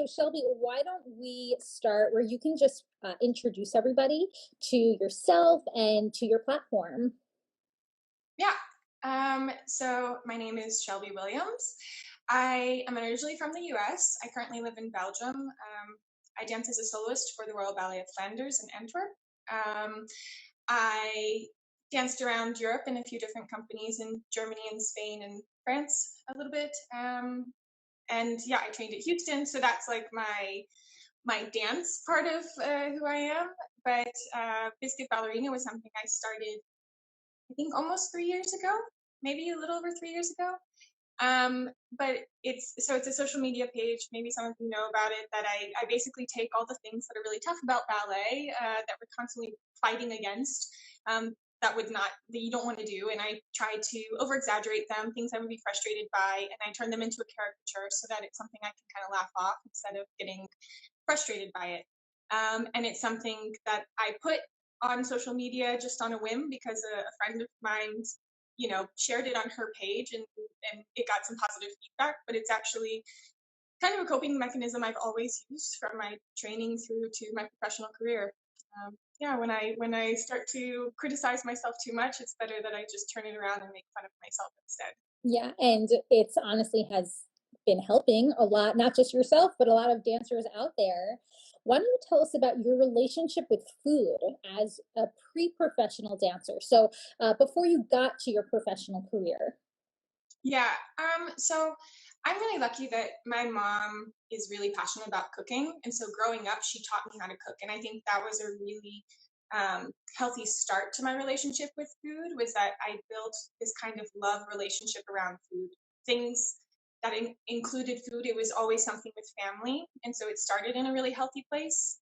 So Shelby, why don't we start where you can just introduce everybody to yourself and to your platform? Yeah. So my name is Shelby Williams. I am originally from the US. I currently live in Belgium. I dance as a soloist for the Royal Ballet of Flanders in Antwerp. I danced around Europe in a few different companies in Germany and Spain and France a little bit. And yeah, I trained at Houston, so that's like my dance part of who I am. But Biscuit Ballerina was something I started I think almost 3 years ago, maybe a little over 3 years ago. But it's a social media page. Maybe some of you know about it. That I basically take all the things that are really tough about ballet that we're constantly fighting against. That you don't want to do, and I try to over exaggerate them, things I would be frustrated by, and I turn them into a caricature so that it's something I can kind of laugh off instead of getting frustrated by it. And it's something that I put on social media just on a whim because a friend of mine, shared it on her page, and it got some positive feedback. But it's actually kind of a coping mechanism I've always used from my training through to my professional career. Yeah, when I start to criticize myself too much, it's better that I just turn it around and make fun of myself instead. Yeah, and it's honestly has been helping a lot, not just yourself, but a lot of dancers out there. Why don't you tell us about your relationship with food as a pre-professional dancer? So before you got to your professional career. Yeah. So I'm really lucky that my mom is really passionate about cooking. And so growing up, she taught me how to cook. And I think that was a really healthy start to my relationship with food, was that I built this kind of love relationship around food. Things that included food, it was always something with family. And so it started in a really healthy place.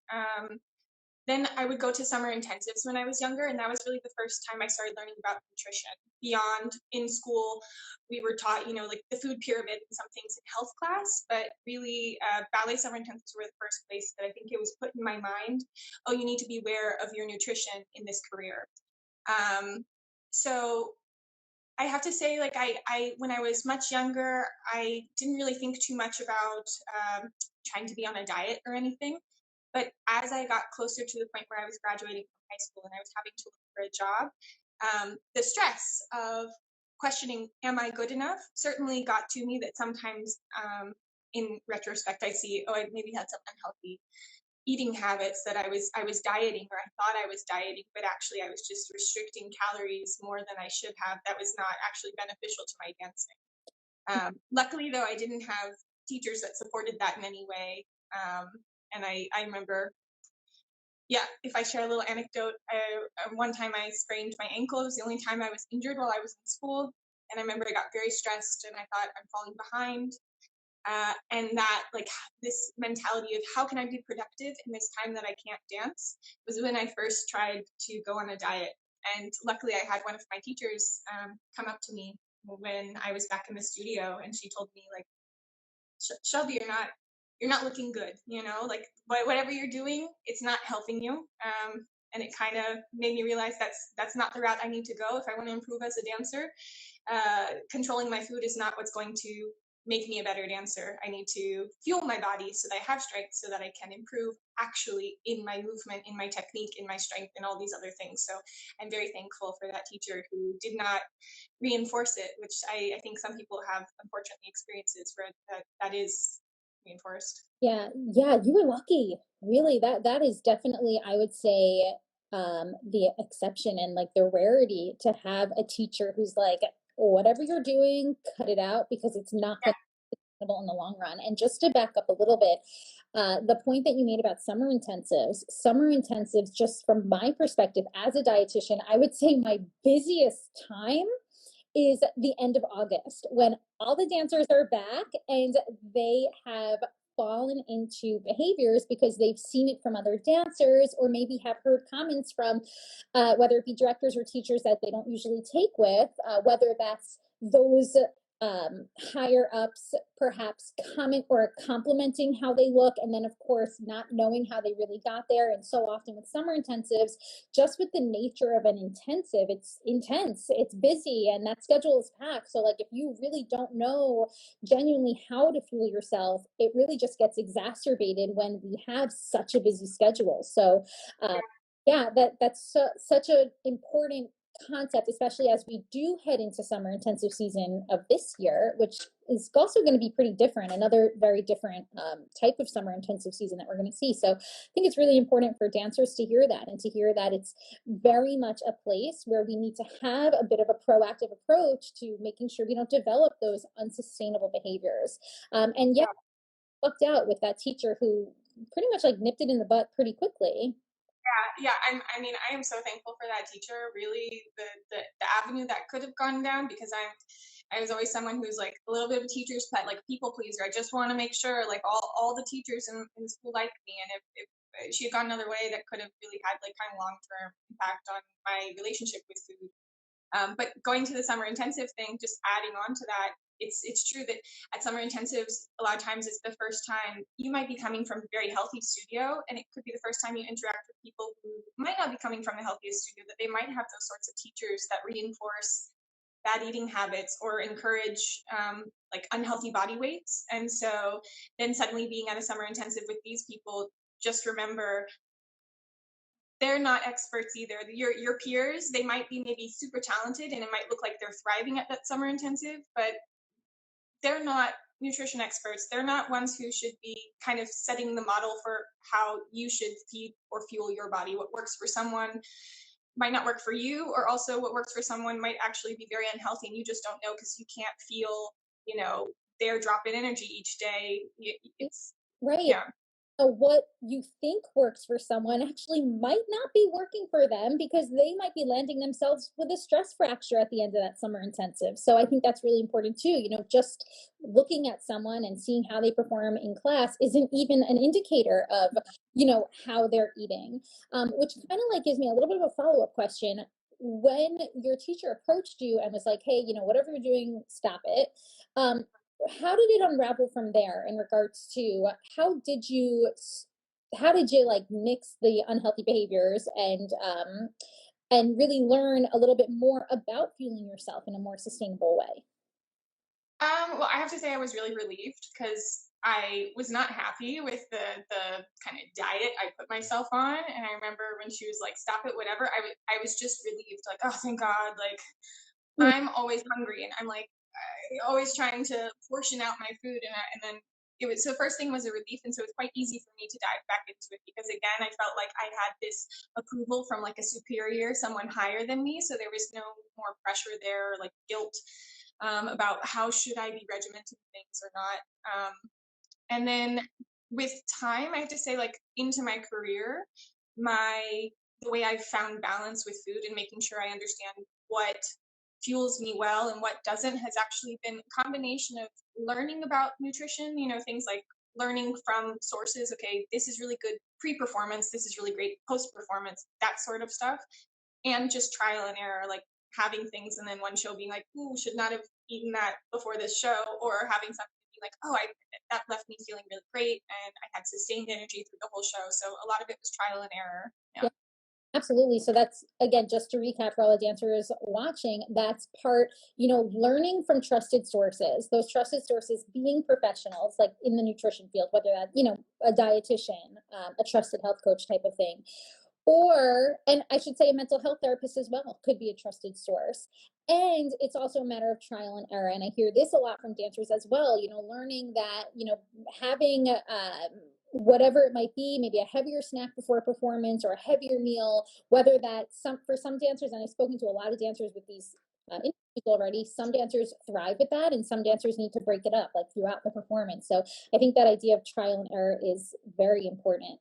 Then I would go to summer intensives when I was younger, and that was really the first time I started learning about nutrition. Beyond in school, we were taught, like the food pyramid and some things in health class, but really ballet summer intensives were the first place that I think it was put in my mind, oh, you need to be aware of your nutrition in this career. So I have to say, like I when I was much younger, I didn't really think too much about trying to be on a diet or anything. But as I got closer to the point where I was graduating from high school and I was having to look for a job, the stress of questioning, am I good enough, certainly got to me. That sometimes, in retrospect, I see, oh, I maybe had some unhealthy eating habits, that I was dieting, or I thought I was dieting, but actually I was just restricting calories more than I should have. That was not actually beneficial to my dancing. Luckily, though, I didn't have teachers that supported that in any way. And I remember, yeah, if I share a little anecdote, one time I sprained my ankle. It was the only time I was injured while I was in school. And I remember I got very stressed and I thought, I'm falling behind. And that, like, this mentality of how can I be productive in this time that I can't dance, was when I first tried to go on a diet. And luckily, I had one of my teachers come up to me when I was back in the studio, and she told me, like, Shelby, you're not looking good. Like, whatever you're doing, it's not helping you. And it kind of made me realize that's not the route I need to go if I want to improve as a dancer. Controlling my food is not what's going to make me a better dancer. I need to fuel my body so that I have strength, so that I can improve actually in my movement, in my technique, in my strength, and all these other things. So I'm very thankful for that teacher who did not reinforce it, which I think some people have unfortunately experiences where that is reinforced. Yeah, yeah, you were lucky. Really, that is definitely, I would say, the exception and like the rarity to have a teacher who's like, whatever you're doing, cut it out because it's not Yeah. going to be sustainable in the long run. And just to back up a little bit, the point that you made about summer intensives, just from my perspective as a dietitian, I would say my busiest time is the end of August when all the dancers are back and they have fallen into behaviors because they've seen it from other dancers or maybe have heard comments from whether it be directors or teachers that they don't usually take with, whether that's those higher ups perhaps comment or complimenting how they look, and then of course not knowing how they really got there. And so often with summer intensives, just with the nature of an intensive, it's intense, it's busy, and that schedule is packed. So like if you really don't know genuinely how to fuel yourself, it really just gets exacerbated when we have such a busy schedule. So yeah, that's such an important concept, especially as we do head into summer intensive season of this year, which is also going to be pretty different, another very different type of summer intensive season that we're going to see. So I think it's really important for dancers to hear that, and to hear that it's very much a place where we need to have a bit of a proactive approach to making sure we don't develop those unsustainable behaviors. And yeah, lucked out with that teacher who pretty much like nipped it in the butt pretty quickly. Yeah, I mean, I am so thankful for that teacher. Really, the avenue that could have gone down, because I was always someone who's like a little bit of a teacher's pet, like people pleaser. I just want to make sure like all the teachers in the school like me. And if she had gone another way, that could have really had like kind of long term impact on my relationship with food. But going to the summer intensive thing, just adding on to that, it's true that at summer intensives, a lot of times it's the first time you might be coming from a very healthy studio, and it could be the first time you interact with people who might not be coming from the healthiest studio, that they might have those sorts of teachers that reinforce bad eating habits or encourage like unhealthy body weights. And so then suddenly being at a summer intensive with these people, just remember they're not experts either. Your peers, they might be maybe super talented and it might look like they're thriving at that summer intensive, but they're not nutrition experts. They're not ones who should be kind of setting the model for how you should feed or fuel your body. What works for someone might not work for you, or also what works for someone might actually be very unhealthy and you just don't know because you can't feel, their drop in energy each day. It's Right. yeah. So what you think works for someone actually might not be working for them, because they might be landing themselves with a stress fracture at the end of that summer intensive. So I think that's really important too. Just looking at someone and seeing how they perform in class isn't even an indicator of, how they're eating. Which kind of like gives me a little bit of a follow-up question. When your teacher approached you and was like, hey, whatever you're doing, stop it. Um, how did it unravel from there in regards to how did you like mix the unhealthy behaviors and really learn a little bit more about fueling yourself in a more sustainable way? Well, I have to say I was really relieved because I was not happy with the kind of diet I put myself on. And I remember when she was like, "Stop it, whatever." I was just relieved, like, "Oh, thank God!" Like Mm. I'm always hungry, and I'm like always trying to portion out my food, and then it was, so the first thing was a relief, and so it's quite easy for me to dive back into it because again I felt like I had this approval from like a superior, someone higher than me, so there was no more pressure there, like guilt about how should I be regimenting things or not. And then with time, I have to say, like into my career, my the way I've found balance with food and making sure I understand what fuels me well and what doesn't has actually been a combination of learning about nutrition, things like learning from sources. Okay, this is really good pre-performance, this is really great post-performance, that sort of stuff, and just trial and error, like having things and then one show being like, ooh, should not have eaten that before this show, or having something be like, oh, that left me feeling really great and I had sustained energy through the whole show. So a lot of it was trial and error. Yeah. Yeah, absolutely. So that's, again, just to recap for all the dancers watching, that's part, learning from trusted sources, those trusted sources being professionals, like in the nutrition field, whether that, a dietitian, a trusted health coach type of thing, and I should say a mental health therapist as well could be a trusted source. And it's also a matter of trial and error. And I hear this a lot from dancers as well, learning that, having whatever it might be, maybe a heavier snack before a performance or a heavier meal, whether that's for some dancers, and I've spoken to a lot of dancers with these interviews already, some dancers thrive with that and some dancers need to break it up like throughout the performance. So I think that idea of trial and error is very important.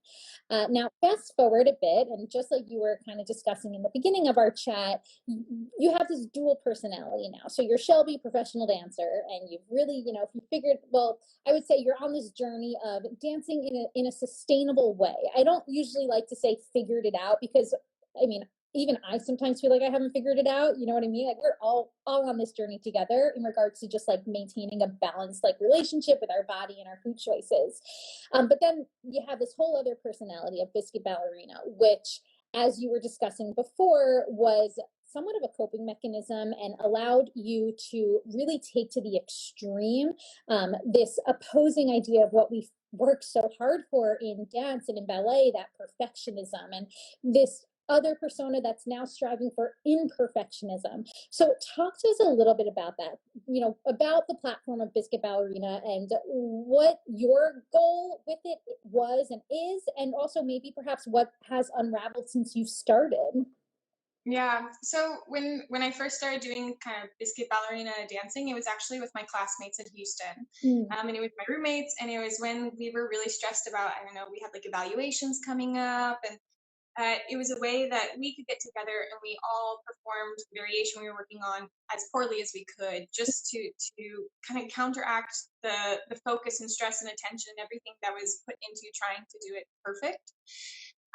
Now, fast forward a bit, and just like you were kind of discussing in the beginning of our chat, you have this dual personality now. So you're Shelby, professional dancer, and you've really, if you figured, well, I would say you're on this journey of dancing in a sustainable way. I don't usually like to say figured it out because, I mean, even I sometimes feel like I haven't figured it out. You know what I mean? Like we're all on this journey together in regards to just like maintaining a balanced like relationship with our body and our food choices. But then you have this whole other personality of Biscuit Ballerina, which, as you were discussing before, was somewhat of a coping mechanism and allowed you to really take to the extreme this opposing idea of what we work so hard for in dance and in ballet, that perfectionism, and this other persona that's now striving for imperfectionism. So talk to us a little bit about that, about the platform of Biscuit Ballerina and what your goal with it was and is, and also maybe perhaps what has unraveled since you started. Yeah. So when I first started doing kind of Biscuit Ballerina dancing, it was actually with my classmates in Houston. And it was my roommates, and it was when we were really stressed about, I don't know, we had like evaluations coming up, and it was a way that we could get together and we all performed variation we were working on as poorly as we could, just to kind of counteract the focus and stress and attention and everything that was put into trying to do it perfect.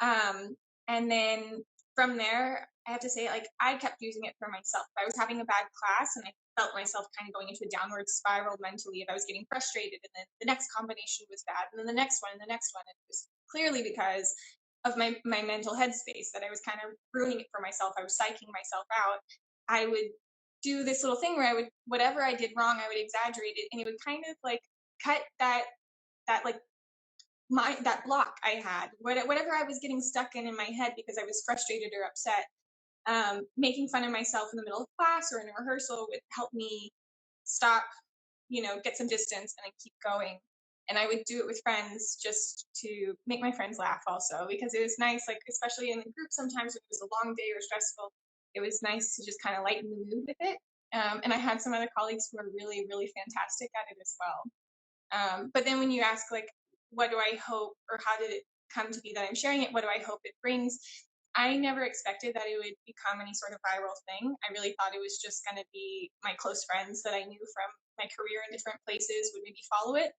And then from there, I have to say, like, I kept using it for myself. I was having a bad class and I felt myself kind of going into a downward spiral mentally if I was getting frustrated, and then the next combination was bad, and then the next one and the next one. And it was clearly because of my mental headspace that I was kind of ruining it for myself. I was psyching myself out. I would do this little thing where I would, whatever I did wrong, I would exaggerate it, and it would kind of like cut that like that block I had, whatever I was getting stuck in my head because I was frustrated or upset. Making fun of myself in the middle of class or in a rehearsal would help me stop, get some distance and then keep going. And I would do it with friends just to make my friends laugh also, because it was nice, like, especially in a group, sometimes if it was a long day or stressful, it was nice to just kind of lighten the mood with it. And I had some other colleagues who are really, really fantastic at it as well. But then when you ask, like, what do I hope, or how did it come to be that I'm sharing it? What do I hope it brings? I never expected that it would become any sort of viral thing. I really thought it was just going to be my close friends that I knew from my career in different places would maybe follow it.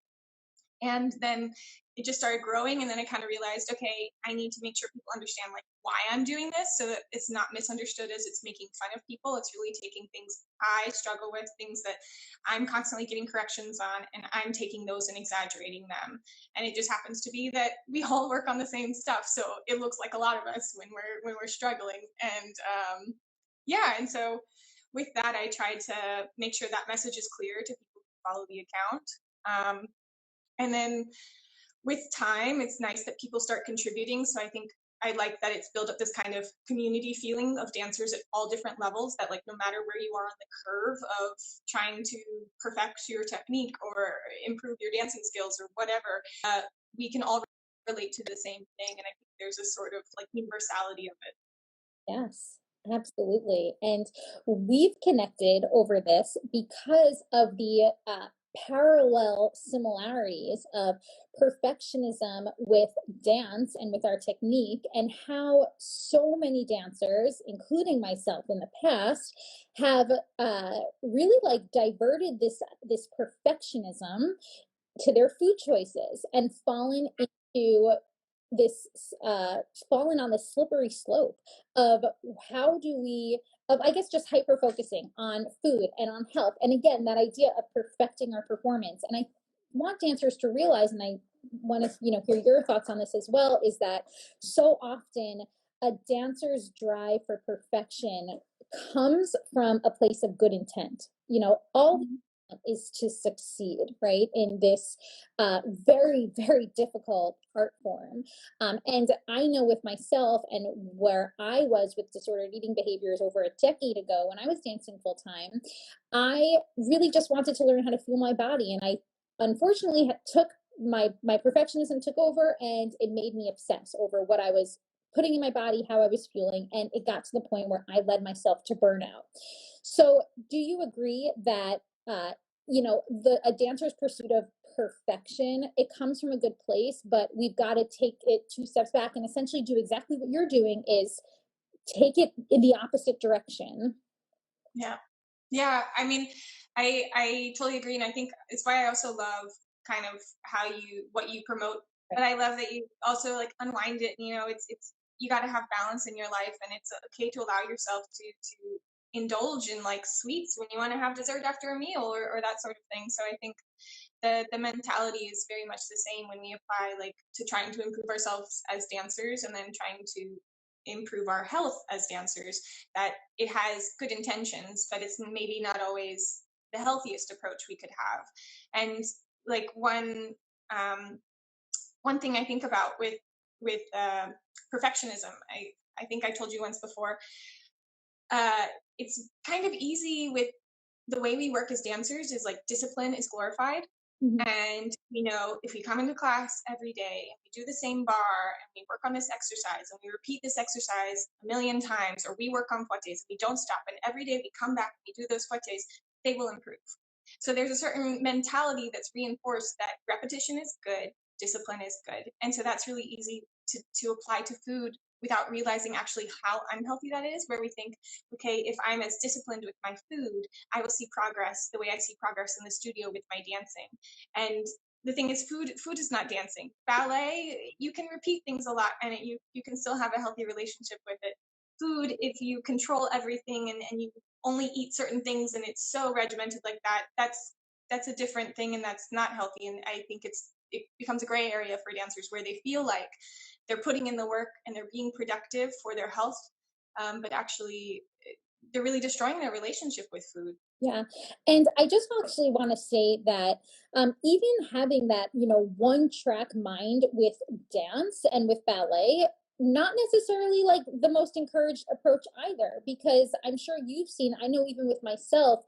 And then it just started growing, and then I kind of realized, okay, I need to make sure people understand like why I'm doing this, so that it's not misunderstood as it's making fun of people. It's really taking things I struggle with, things that I'm constantly getting corrections on, and I'm taking those and exaggerating them. And it just happens to be that we all work on the same stuff, so it looks like a lot of us when we're struggling. And yeah, and so with that, I tried to make sure that message is clear to people who follow the account. And then with time, it's nice that people start contributing. So I think I like that it's built up this kind of community feeling of dancers at all different levels, that like no matter where you are on the curve of trying to perfect your technique or improve your dancing skills or whatever, we can all relate to the same thing. And I think there's a sort of like universality of it. Yes, absolutely. And we've connected over this because of the parallel similarities of perfectionism with dance and with our technique, and how so many dancers, including myself in the past, have really like diverted this perfectionism to their food choices and fallen into this fallen on the slippery slope of how do we of I guess just hyper focusing on food and on health, and again that idea of perfecting our performance. And I want dancers to realize, and I want to hear your thoughts on this as well, is that so often a dancer's drive for perfection comes from a place of good intent. All is to succeed, right, in this very, very difficult art form. And I know with myself and where I was with disordered eating behaviors over a decade ago when I was dancing full time, I really just wanted to learn how to feel my body. And I unfortunately took my perfectionism took over, and it made me obsess over what I was putting in my body, how I was feeling, and it got to the point where I led myself to burnout. So do you agree that a dancer's pursuit of perfection, it comes from a good place, but we've got to take it 2 steps back and essentially do exactly what you're doing, is take it in the opposite direction? Yeah, I mean, I totally agree, and I think it's why I also love kind of what you promote. But I love that you also like unwind it. It's you got to have balance in your life, and it's okay to allow yourself to indulge in like sweets when you want to have dessert after a meal, or that sort of thing. So I think the mentality is very much the same when we apply like to trying to improve ourselves as dancers, and then trying to improve our health as dancers, that it has good intentions, but it's maybe not always the healthiest approach we could have. And like one thing I think about with perfectionism, I think I told you once before, it's kind of easy with the way we work as dancers is like discipline is glorified. Mhm. And if we come into class every day and we do the same bar and we work on this exercise and we repeat this exercise a million times, or we work on poites, we don't stop, and every day we come back and we do those poites, they will improve. So there's a certain mentality that's reinforced that repetition is good, discipline is good. And so that's really easy to apply to food without realizing actually how unhealthy that is, where we think, okay, if I'm as disciplined with my food, I will see progress the way I see progress in the studio with my dancing. And the thing is, food is not dancing. Ballet, you can repeat things a lot, and you can still have a healthy relationship with it. Food, if you control everything and you only eat certain things and it's so regimented like that, that's a different thing, and that's not healthy. And I think it becomes a gray area for dancers where they feel like they're putting in the work and they're being productive for their health, but actually they're really destroying their relationship with food. Yeah. And I just actually want to say that even having that, one track mind with dance and with ballet, not necessarily like the most encouraged approach either, because I'm sure you've seen, I know even with myself,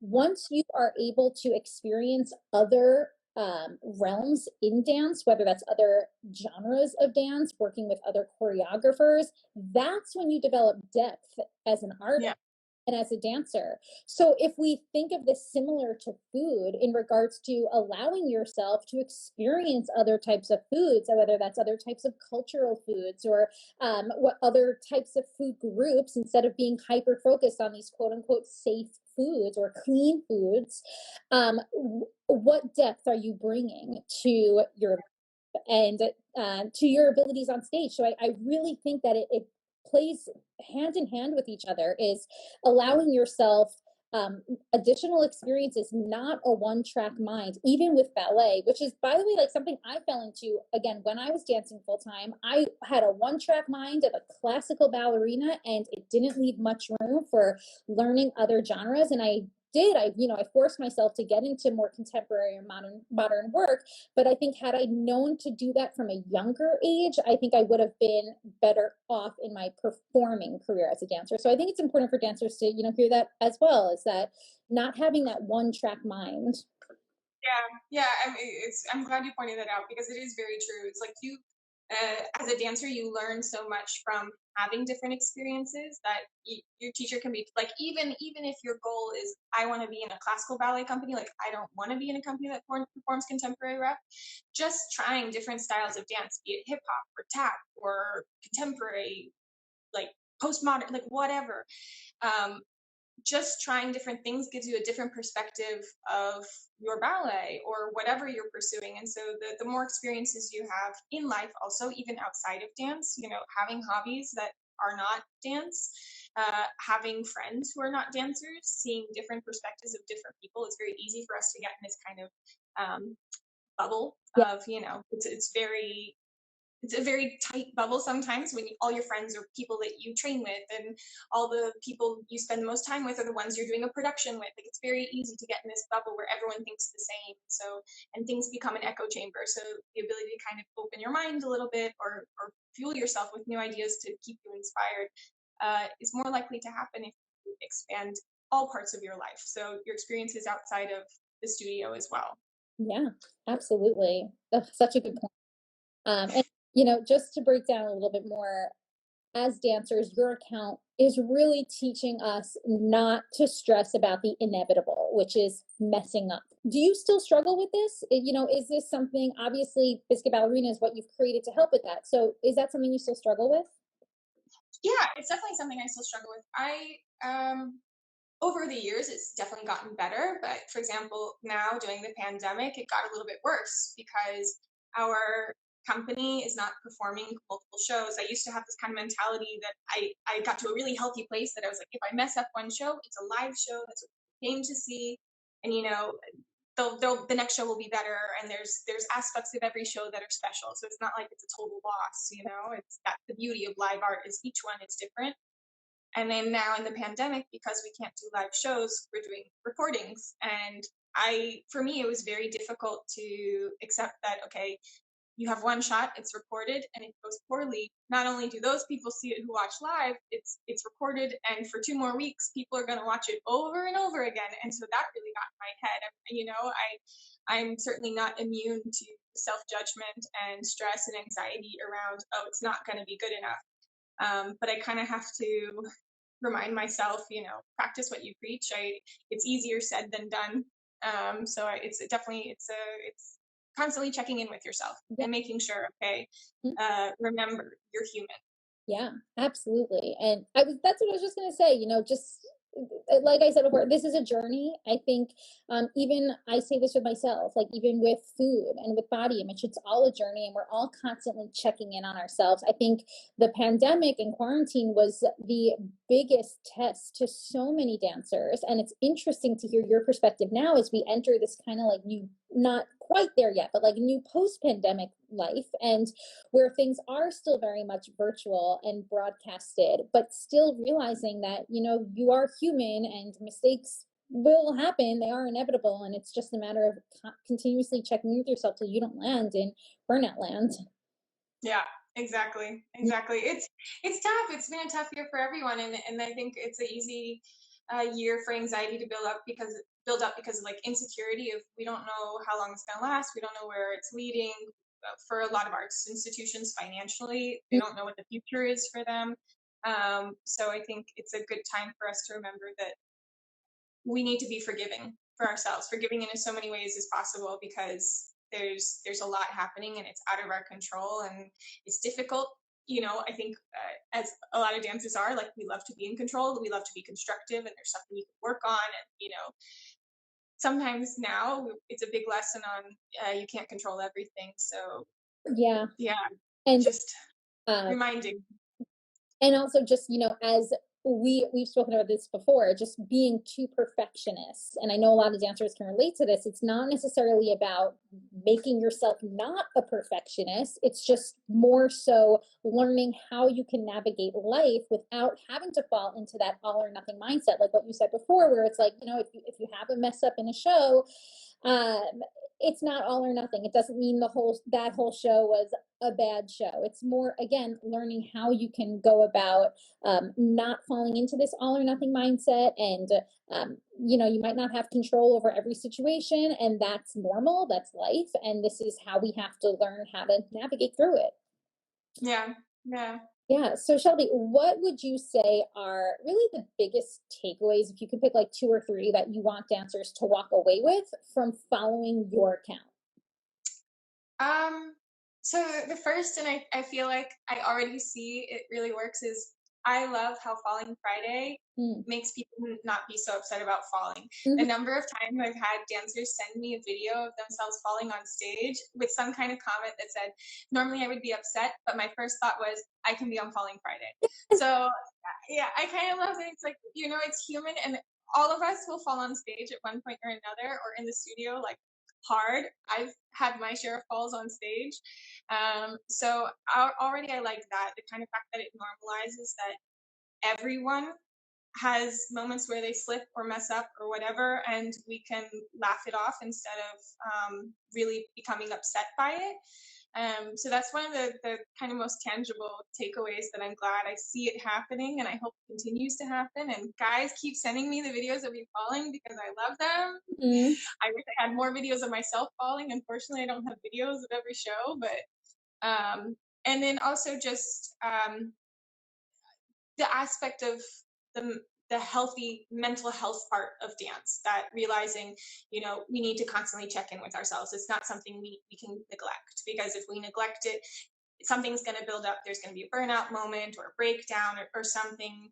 once you are able to experience other realms in dance, whether that's other genres of dance, working with other choreographers, that's when you develop depth as an artist Yeah. and as a dancer. So if we think of this similar to food in regards to allowing yourself to experience other types of foods, so whether that's other types of cultural foods or what other types of food groups, instead of being hyper focused on these quote unquote safe foods or clean foods, what depth are you bringing to your and to your abilities on stage? So I really think that it plays hand in hand with each other, is allowing yourself additional experiences, not a one track mind, even with ballet, which is, by the way, like something I fell into again when I was dancing full time. I had a one track mind of a classical ballerina, and it didn't leave much room for learning other genres. And I forced myself to get into more contemporary and modern work. But I think had I known to do that from a younger age, I think I would have been better off in my performing career as a dancer. So I think it's important for dancers to, hear that as well, is that not having that one track mind. Yeah. I mean, I'm glad you pointed that out, because it is very true. It's like as a dancer, you learn so much from having different experiences that your teacher can be like, even if your goal is, I want to be in a classical ballet company, like I don't want to be in a company that performs contemporary rep. Just trying different styles of dance, be it hip hop or tap or contemporary, like postmodern, like whatever. Um, just trying different things gives you a different perspective of your ballet or whatever you're pursuing. And so the more experiences you have in life, also even outside of dance, having hobbies that are not dance, having friends who are not dancers, seeing different perspectives of different people, it's very easy for us to get in this kind of bubble Yeah. of, it's a very tight bubble sometimes when all your friends are people that you train with, and all the people you spend the most time with are the ones you're doing a production with. Like, it's very easy to get in this bubble where everyone thinks the same. So, and things become an echo chamber. So the ability to kind of open your mind a little bit, or fuel yourself with new ideas to keep you inspired, is more likely to happen if you expand all parts of your life. So your experiences outside of the studio as well. Yeah, absolutely. Ugh, such a good point. And just to break down a little bit more, as dancers, your account is really teaching us not to stress about the inevitable, which is messing up. Do you still struggle with this? Is this something, obviously, Biscuit Ballerina is what you've created to help with that. So is that something you still struggle with? Yeah, it's definitely something I still struggle with. Over the years, it's definitely gotten better. But for example, now during the pandemic, it got a little bit worse because our company is not performing multiple shows. I used to have this kind of mentality that I got to a really healthy place that I was like, if I mess up one show, it's a live show. That's what you came to see. And, the next show will be better. And there's aspects of every show that are special. So it's not like it's a total loss, it's that the beauty of live art is each one is different. And then now in the pandemic, because we can't do live shows, we're doing recordings. And for me, it was very difficult to accept that, okay, you have one shot, it's recorded, and if it goes poorly, not only do those people see it who watch live, it's recorded, and for 2 more weeks, people are going to watch it over and over again. And so that really got in my head. I'm certainly not immune to self-judgment and stress and anxiety around, oh, it's not going to be good enough. But I kind of have to remind myself, practice what you preach. It's easier said than done. It's constantly checking in with yourself and making sure, okay, remember you're human. Yeah, absolutely. And that's what I was just going to say, just like I said before, this is a journey. I think even I say this with myself, like even with food and with body image, it's all a journey and we're all constantly checking in on ourselves. I think the pandemic and quarantine was the biggest test to so many dancers. And it's interesting to hear your perspective now as we enter this kind of like new, not quite there yet, but like new post-pandemic life, and where things are still very much virtual and broadcasted, but still realizing that, you are human and mistakes will happen. They are inevitable. And it's just a matter of continuously checking with yourself till you don't land in burnout land. Yeah, exactly. It's tough. It's been a tough year for everyone. And I think it's an easy year for anxiety to build up because of like insecurity of, we don't know how long it's going to last. We don't know where it's leading. For a lot of arts institutions financially, they don't know what the future is for them. So I think it's a good time for us to remember that we need to be forgiving for ourselves, forgiving in so many ways as possible, because there's a lot happening and it's out of our control and it's difficult. I think as a lot of dancers are, like, we love to be in control, we love to be constructive, and there's something you can work on. And sometimes now it's a big lesson on you can't control everything. So yeah, and just reminding. And also just, as we've spoken about this before, just being too perfectionist. And I know a lot of dancers can relate to this. It's not necessarily about making yourself not a perfectionist. It's just more so learning how you can navigate life without having to fall into that all or nothing mindset. Like what you said before, where it's like, if you have a mess up in a show, it's not all or nothing. It doesn't mean that whole show was a bad show. It's more, again, learning how you can go about not falling into this all or nothing mindset. And you might not have control over every situation, and that's normal. That's life, and this is how we have to learn how to navigate through it. Yeah. So Shelby, what would you say are really the biggest takeaways, if you could pick like 2 or 3, that you want dancers to walk away with from following your account? So the first, and I feel like I already see it really works, is I love how Falling Friday makes people not be so upset about falling. The number of times I've had dancers send me a video of themselves falling on stage with some kind of comment that said, normally I would be upset, but my first thought was, I can be on Falling Friday. So yeah, I kind of love it. It's like, it's human, and all of us will fall on stage at one point or another, or in the studio, like, hard. I've had my share of falls on stage. So already I like that, the kind of fact that it normalizes that everyone has moments where they slip or mess up or whatever, and we can laugh it off instead of really becoming upset by it. So that's one of the kind of most tangible takeaways that I'm glad I see it happening, and I hope it continues to happen. And guys, keep sending me the videos of you falling because I love them. I wish I had more videos of myself falling. Unfortunately, I don't have videos of every show, but and then also just the aspect of the healthy mental health part of dance, that realizing, we need to constantly check in with ourselves. It's not something we can neglect, because if we neglect it, something's going to build up. There's going to be a burnout moment or a breakdown or something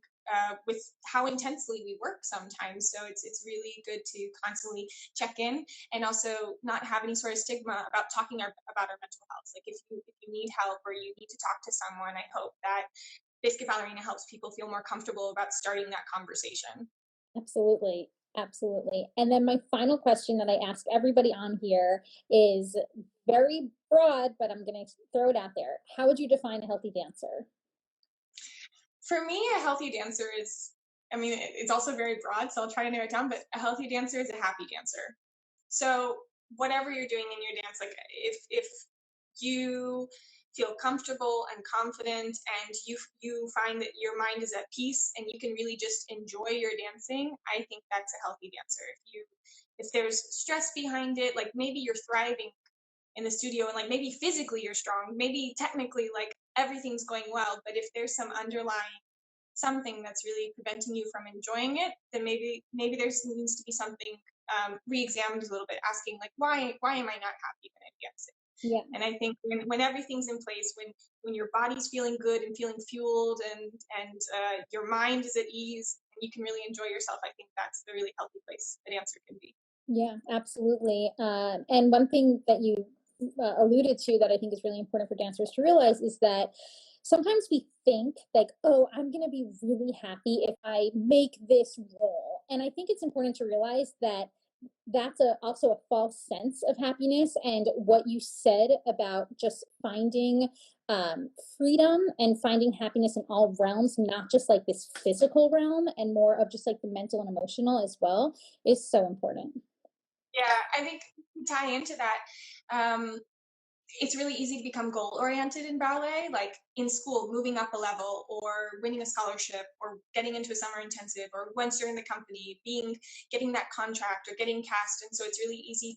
with how intensely we work sometimes. So it's really good to constantly check in, and also not have any sort of stigma about talking about our mental health. Like if you need help or you need to talk to someone, I hope that Biscuit Ballerina helps people feel more comfortable about starting that conversation. Absolutely. Absolutely. And then my final question that I ask everybody on here is very broad, but I'm going to throw it out there. How would you define a healthy dancer? For me, a healthy dancer is, I mean, it's also very broad, so I'll try to narrow it down, but a healthy dancer is a happy dancer. So whatever you're doing in your dance, like if you feel comfortable and confident, and you find that your mind is at peace and you can really just enjoy your dancing, I think that's a healthy dancer. If there's stress behind it, like maybe you're thriving in the studio and like maybe physically you're strong, maybe technically like everything's going well, but if there's some underlying something that's really preventing you from enjoying it, then maybe there needs to be something re-examined a little bit, asking like why am I not happy when I'm dancing? Yeah. And I think when everything's in place, when your body's feeling good and feeling fueled, and your mind is at ease and you can really enjoy yourself, I think that's the really healthy place a dancer can be. Yeah, absolutely. And one thing that you alluded to that I think is really important for dancers to realize is that sometimes we think like, oh, I'm going to be really happy if I make this role. And I think it's important to realize that that's also a false sense of happiness. And what you said about just finding freedom and finding happiness in all realms, not just like this physical realm, and more of just like the mental and emotional as well, is so important. Yeah, I think to tie into that, it's really easy to become goal oriented in ballet, like in school, moving up a level or winning a scholarship or getting into a summer intensive, or once you're in the company, getting that contract or getting cast. And so it's really easy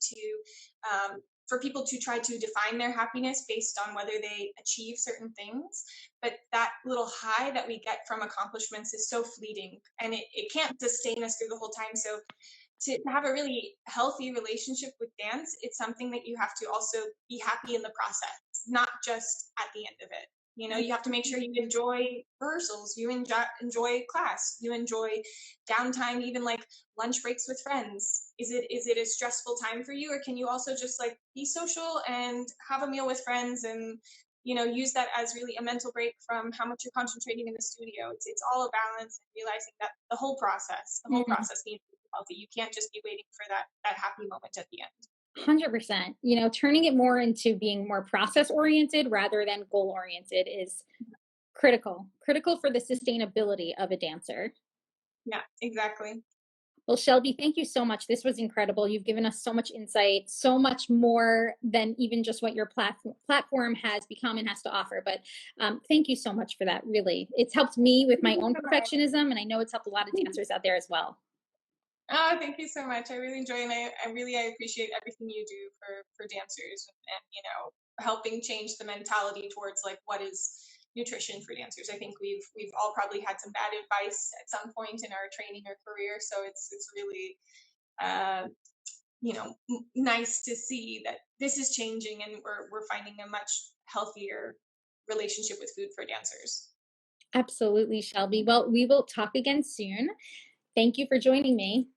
for people to try to define their happiness based on whether they achieve certain things. But that little high that we get from accomplishments is so fleeting, and it can't sustain us through the whole time. So to have a really healthy relationship with dance, it's something that you have to also be happy in the process, not just at the end of it. You know, you have to make sure you enjoy rehearsals, you enjoy class, you enjoy downtime, even like lunch breaks with friends. Is it a stressful time for you, or can you also just like be social and have a meal with friends, and use that as really a mental break from how much you're concentrating in the studio? It's all a balance, and realizing that the whole process needs to be healthy. You can't just be waiting for that happy moment at the end. 100%. Turning it more into being more process oriented rather than goal oriented is critical for the sustainability of a dancer. Yeah, exactly. Well, Shelby, thank you so much. This was incredible. You've given us so much insight, so much more than even just what your platform has become and has to offer. But thank you so much for that. Really, it's helped me with my own perfectionism, and I know it's helped a lot of dancers out there as well. Oh, thank you so much. I really enjoy, and I appreciate everything you do for dancers, and helping change the mentality towards like what is nutrition for dancers. I think we've all probably had some bad advice at some point in our training or career, so it's really nice to see that this is changing, and we're finding a much healthier relationship with food for dancers. Absolutely, Shelby. Well, we will talk again soon. Thank you for joining me.